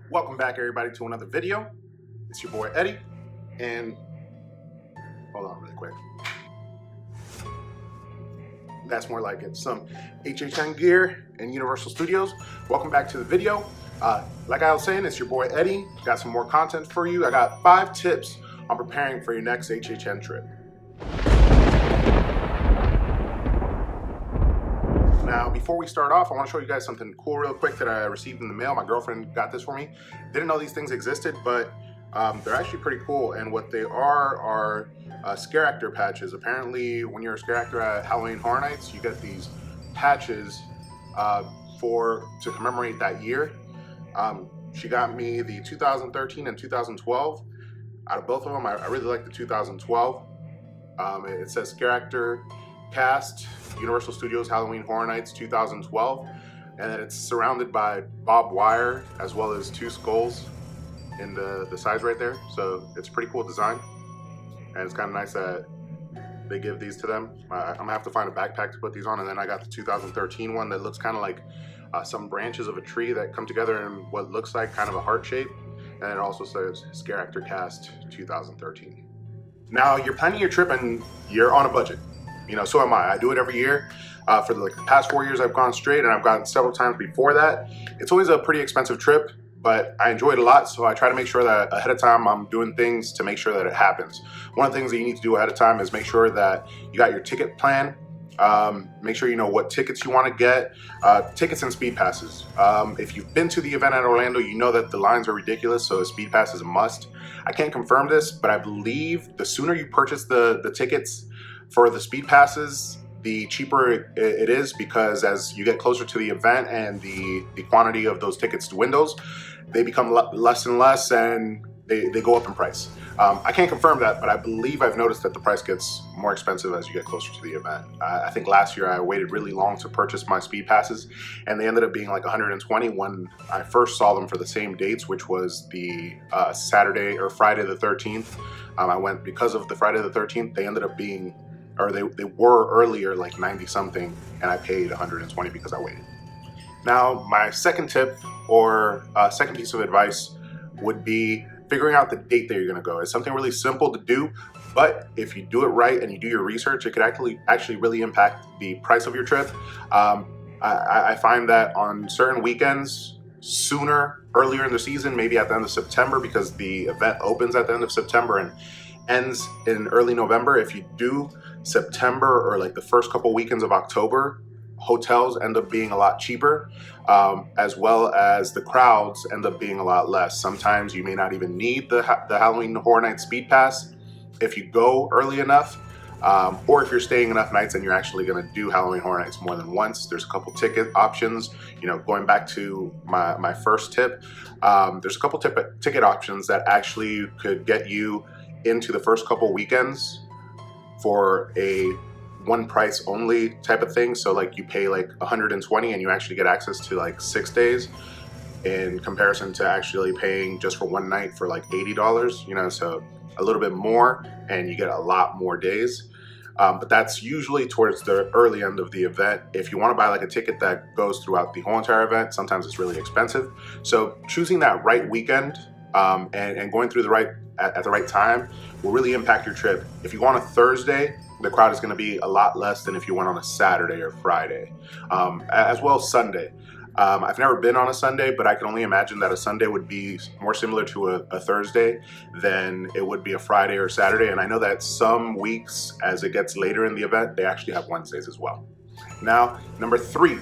Welcome back, everybody, to another video. It's your boy Eddie, and hold on really quick. That's more like it. Some HHN gear and Universal Studios. Welcome back to the video. Like I was saying, it's your boy Eddie. Got some more content for you. I got 5 tips on preparing for your next HHN trip. Now, before we start off, I want to show you guys something cool real quick that I received in the mail. My girlfriend got this for me. Didn't know these things existed, but they're actually pretty cool. And what they are scare actor patches. Apparently, when you're a scare actor at Halloween Horror Nights, you get these patches to commemorate that year. She got me the 2013 and 2012. Out of both of them, I really like the 2012. It says scare actor cast, Universal Studios Halloween Horror Nights 2012, and then it's surrounded by barbed wire as well as 2 skulls in the sides right there. So it's a pretty cool design, and it's kind of nice that they give these to them. I'm gonna have to find a backpack to put these on. And then I got the 2013 one that looks kind of like some branches of a tree that come together in what looks like kind of a heart shape, and it also says scare actor cast 2013. Now you're planning your trip and you're on a budget. You know, so am I. I do it every year. For the past 4 years, I've gone straight, and I've gone several times before that. It's always a pretty expensive trip, but I enjoy it a lot, so I try to make sure that ahead of time I'm doing things to make sure that it happens. One of the things that you need to do ahead of time is make sure that you got your ticket plan. Make sure you know what tickets you want to get. Tickets and speed passes. If you've been to the event at Orlando, you know that the lines are ridiculous, so a speed pass is a must. I can't confirm this, but I believe the sooner you purchase the tickets for the speed passes, the cheaper it is, because as you get closer to the event and the quantity of those tickets dwindles, they become less and less, and they go up in price. I can't confirm that, but I believe I've noticed that the price gets more expensive as you get closer to the event. I think last year I waited really long to purchase my speed passes, and they ended up being like $120 when I first saw them for the same dates, which was the Saturday or Friday the 13th. I went because of the Friday the 13th. They ended up being, or they were earlier, like 90 something, and I paid 120 because I waited. Now, my second tip or second piece of advice would be figuring out the date that you're gonna go. It's something really simple to do, but if you do it right and you do your research, it could actually really impact the price of your trip. I find that on certain weekends, earlier in the season, maybe at the end of September, because the event opens at the end of September and ends in early November. If you do September or like the first couple weekends of October, hotels end up being a lot cheaper, as well as the crowds end up being a lot less. Sometimes you may not even need the Halloween Horror Nights Speed Pass if you go early enough, or if you're staying enough nights and you're actually going to do Halloween Horror Nights more than once. There's a couple ticket options. You know, going back to my first tip, there's a couple ticket options that actually could get you into the first couple weekends for a one price only type of thing. So like you pay like 120 and you actually get access to like 6 days, in comparison to actually paying just for one night for like $80, you know, so a little bit more and you get a lot more days. But that's usually towards the early end of the event. If you want to buy like a ticket that goes throughout the whole entire event, sometimes it's really expensive. So choosing that right weekend and going through at the right time will really impact your trip. If you want a Thursday, the crowd is going to be a lot less than if you went on a Saturday or Friday, as well as Sunday. I've never been on a Sunday, but I can only imagine that a Sunday would be more similar to a Thursday than it would be a Friday or Saturday. And I know that some weeks, as it gets later in the event, they actually have Wednesdays as well. Now, number 3,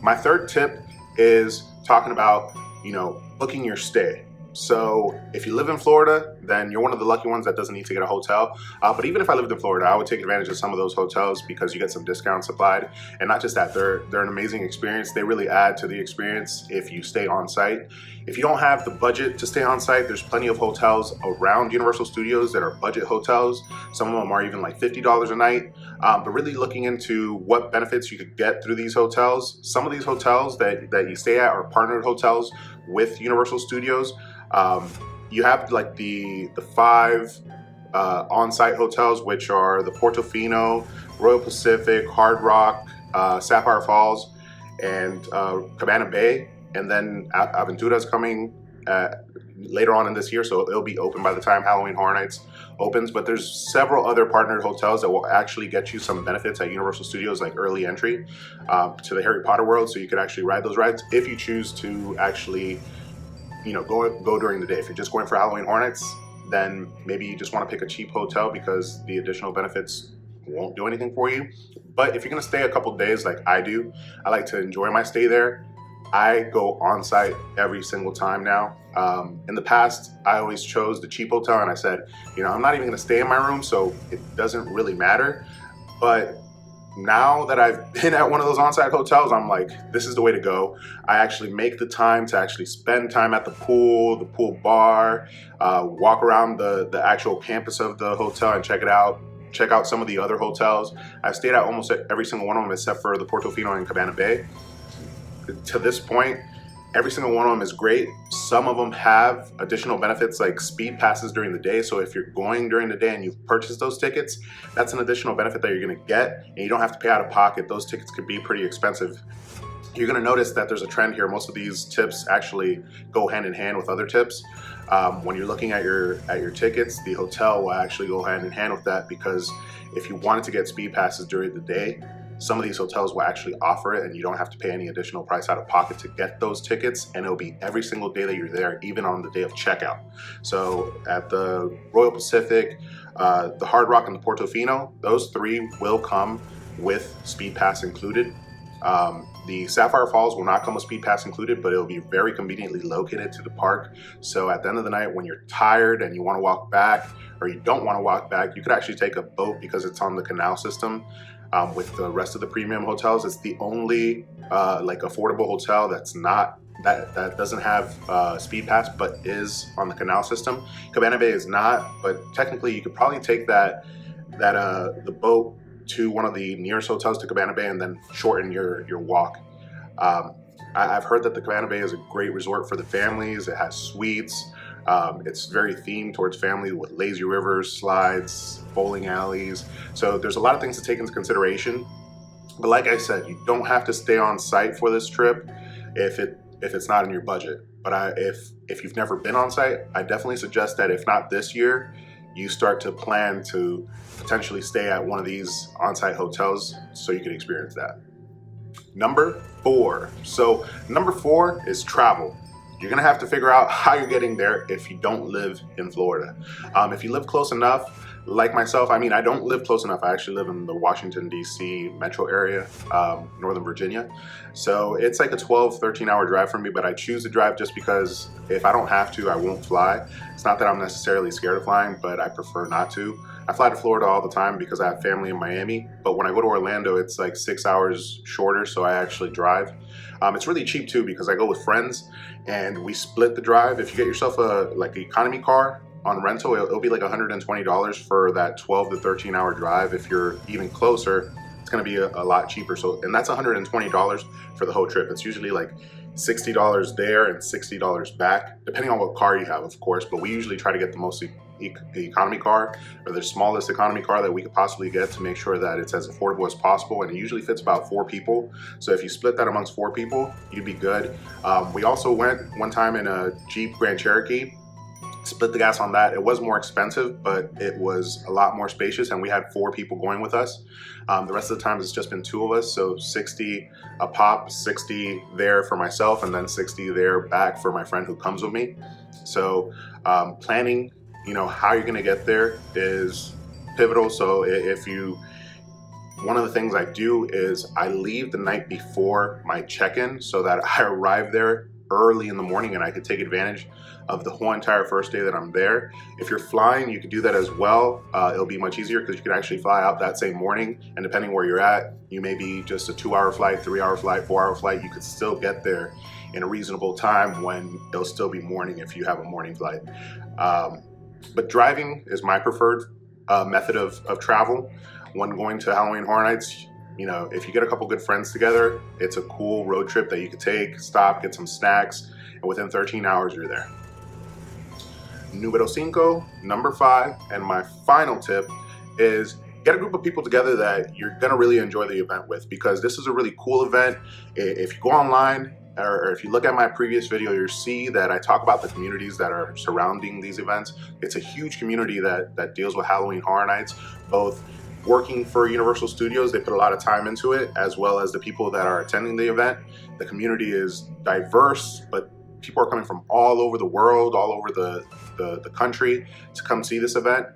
my third tip is talking about, you know, booking your stay. So if you live in Florida, then you're one of the lucky ones that doesn't need to get a hotel. But even if I lived in Florida, I would take advantage of some of those hotels because you get some discounts applied. And not just that, they're an amazing experience. They really add to the experience if you stay on site. If you don't have the budget to stay on site, there's plenty of hotels around Universal Studios that are budget hotels. Some of them are even like $50 a night. But really looking into what benefits you could get through these hotels. Some of these hotels that you stay at are partnered hotels with Universal Studios. You have like the 5 on-site hotels, which are the Portofino, Royal Pacific, Hard Rock, Sapphire Falls, and Cabana Bay. And then Aventura is coming later on in this year, so it'll be open by the time Halloween Horror Nights opens. But there's several other partnered hotels that will actually get you some benefits at Universal Studios, like early entry to the Harry Potter world, so you could actually ride those rides if you choose to actually, you know, go during the day. If you're just going for Halloween Horror Nights, then maybe you just want to pick a cheap hotel because the additional benefits won't do anything for you. But if you're gonna stay a couple days like I do, I like to enjoy my stay there. I go on site every single time now. In the past, I always chose the cheap hotel, and I said, you know, I'm not even gonna stay in my room, so it doesn't really matter. But now that I've been at one of those on-site hotels, I'm like, this is the way to go. I actually make the time to actually spend time at the pool bar, walk around the actual campus of the hotel and check it out. Check out some of the other hotels. I've stayed at almost every single one of them except for the Portofino and Cabana Bay. To this point, every single one of them is great. Some of them have additional benefits like speed passes during the day. So if you're going during the day and you've purchased those tickets, that's an additional benefit that you're gonna get, and you don't have to pay out of pocket. Those tickets could be pretty expensive. You're gonna notice that there's a trend here. Most of these tips actually go hand in hand with other tips. When you're looking at your tickets, the hotel will actually go hand in hand with that, because if you wanted to get speed passes during the day, some of these hotels will actually offer it, and you don't have to pay any additional price out of pocket to get those tickets, and it'll be every single day that you're there, even on the day of checkout. So at the Royal Pacific, the Hard Rock, and the Portofino, those three will come with speed pass included. The Sapphire Falls will not come with speed pass included, but it'll be very conveniently located to the park. So at the end of the night, when you're tired and you want to walk back, or you don't want to walk back, you could actually take a boat because it's on the canal system. With the rest of the premium hotels, it's the only like affordable hotel that's not that doesn't have speed pass but is on the canal system. Cabana Bay is not, but technically you could probably take the boat to one of the nearest hotels to Cabana Bay and then shorten your walk. I've heard that the Cabana Bay is a great resort for the families. It has suites. It's very themed towards family with lazy rivers, slides, bowling alleys. So there's a lot of things to take into consideration. But like I said, you don't have to stay on site for this trip if it's not in your budget. But if you've never been on site, I definitely suggest that if not this year, you start to plan to potentially stay at one of these on-site hotels so you can experience that. Number 4. So number 4 is travel. You're gonna have to figure out how you're getting there if you don't live in Florida. If you live close enough, like myself, I mean, I don't live close enough. I actually live in the Washington, D.C. metro area, Northern Virginia. So it's like a 12, 13-hour drive for me, but I choose to drive just because if I don't have to, I won't fly. It's not that I'm necessarily scared of flying, but I prefer not to. I fly to Florida all the time because I have family in Miami, but when I go to Orlando, it's like 6 hours shorter, so I actually drive. It's really cheap too because I go with friends and we split the drive. If you get yourself an economy car on rental, it'll be like $120 for that 12 to 13 hour drive. If you're even closer, it's gonna be a lot cheaper. So, and that's $120 for the whole trip. It's usually like $60 there and $60 back, depending on what car you have, of course, but we usually try to get the most economy car, or the smallest economy car that we could possibly get, to make sure that it's as affordable as possible, and it usually fits about 4 people. So if you split that amongst 4 people, you'd be good. We also went one time in a Jeep Grand Cherokee, split the gas on that. It was more expensive, but it was a lot more spacious, and we had 4 people going with us. The rest of the time it's just been 2 of us, so 60 a pop, 60 there for myself, and then 60 there back for my friend who comes with me. So planning, how you're gonna get there is pivotal. So one of the things I do is I leave the night before my check-in so that I arrive there early in the morning and I could take advantage of the whole entire first day that I'm there. If you're flying, you could do that as well. It'll be much easier because you can actually fly out that same morning, and depending where you're at, you may be just a 2-hour flight, 3-hour flight, 4-hour flight. You could still get there in a reasonable time when it'll still be morning if you have a morning flight. But driving is my preferred method of travel. When going to Halloween Horror Nights, if you get a couple good friends together, it's a cool road trip that you could take, stop, get some snacks, and within 13 hours you're there. Número 5, number 5, and my final tip is get a group of people together that you're gonna really enjoy the event with, because this is a really cool event. If you go online or if you look at my previous video, you'll see that I talk about the communities that are surrounding these events. It's a huge community that deals with Halloween Horror Nights, both working for Universal Studios, they put a lot of time into it, as well as the people that are attending the event. The community is diverse, but people are coming from all over the world, all over the country to come see this event.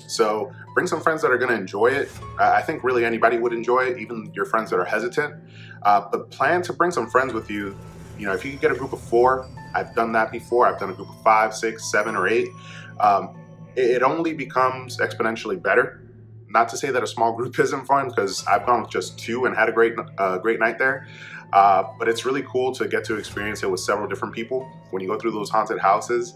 So bring some friends that are going to enjoy it. I think really anybody would enjoy it, even your friends that are hesitant. But plan to bring some friends with you. You know, if you can get a group of 4, I've done that before. I've done a group of 5, 6, 7, or 8. It only becomes exponentially better. Not to say that a small group isn't fun, because I've gone with just 2 and had a great night there. But it's really cool to get to experience it with several different people. When you go through those haunted houses,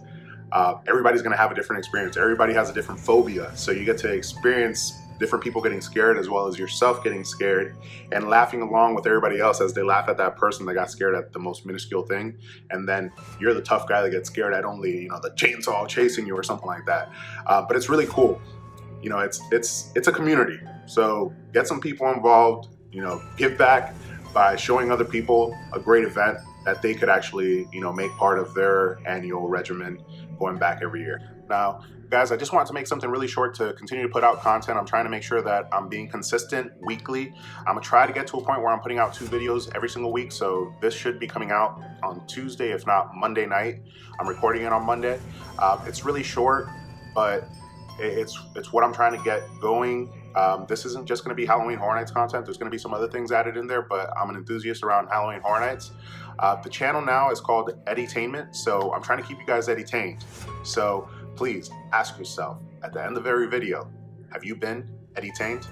everybody's going to have a different experience. Everybody has a different phobia. So you get to experience different people getting scared, as well as yourself getting scared, and laughing along with everybody else as they laugh at that person that got scared at the most minuscule thing. And then you're the tough guy that gets scared at only, you know, the chainsaw chasing you or something like that. But it's really cool. You know, it's a community. So get some people involved, you know, give back by showing other people a great event that they could actually, you know, make part of their annual regimen going back every year. Now, guys, I just wanted to make something really short to continue to put out content. I'm trying to make sure that I'm being consistent weekly. I'm gonna try to get to a point where I'm putting out 2 videos every single week. So this should be coming out on Tuesday, if not Monday night. I'm recording it on Monday. It's really short, but it's what I'm trying to get going. This isn't just going to be Halloween Horror Nights content. There's going to be some other things added in there, but I'm an enthusiast around Halloween Horror Nights. The channel now is called Edutainment, so I'm trying to keep you guys edutained. So please ask yourself at the end of every video, have you been edutained?